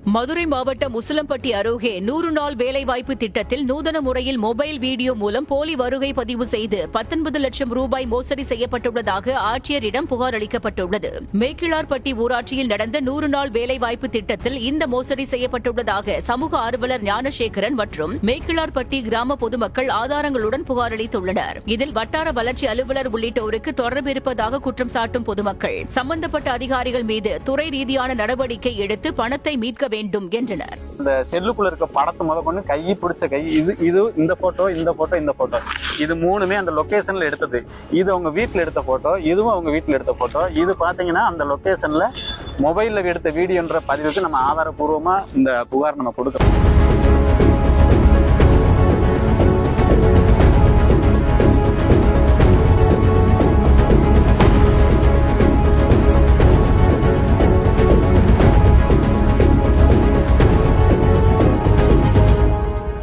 மதுரை மாவட்டம் உசிலம்பட்டி அருகே 100 நாள் வேலைவாய்ப்பு திட்டத்தில் நூதன முறையில் மொபைல் வீடியோ மூலம் போலி வருகை பதிவு செய்து 19 லட்சம் ரூபாய் மோசடி செய்யப்பட்டுள்ளதாக ஆட்சியரிடம் புகார் அளிக்கப்பட்டுள்ளது. மேக்கிழார்பட்டி ஊராட்சியில் நடந்த 100 நாள் வேலைவாய்ப்பு திட்டத்தில் இந்த மோசடி செய்யப்பட்டுள்ளதாக சமூக ஆர்வலர் ஞானசேகரன் மற்றும் மேக்கிழார்பட்டி கிராம பொதுமக்கள் ஆதாரங்களுடன் புகார் அளித்துள்ளனர். இதில் வட்டார வளர்ச்சி அலுவலர் உள்ளிட்டோருக்கு தொடர்பு இருப்பதாக குற்றம் சாட்டும் பொதுமக்கள் சம்பந்தப்பட்ட அதிகாரிகள் மீது துறை ரீதியான நடவடிக்கை எடுத்து பணத்தை மீட்க வேண்டும் என்றனர். இந்த செல்லுக்குள்ள இருக்க படத்தை முத கொண்டு கையை பிடிச்ச கை இது இந்த போட்டோ இது மூணுமே அந்த லொகேஷன்ல எடுத்தது. இது அவங்க வீட்டுல எடுத்த போட்டோ, இதுவும் அவங்க வீட்டுல எடுத்த போட்டோ. இது பாத்தீங்கன்னா அந்த லொகேஷன்ல மொபைல்ல எடுத்த வீடியோன்ற பதிவுக்கு நம்ம ஆதாரப்பூர்வமா இந்த புகார் நம்ம கொடுக்கறோம்.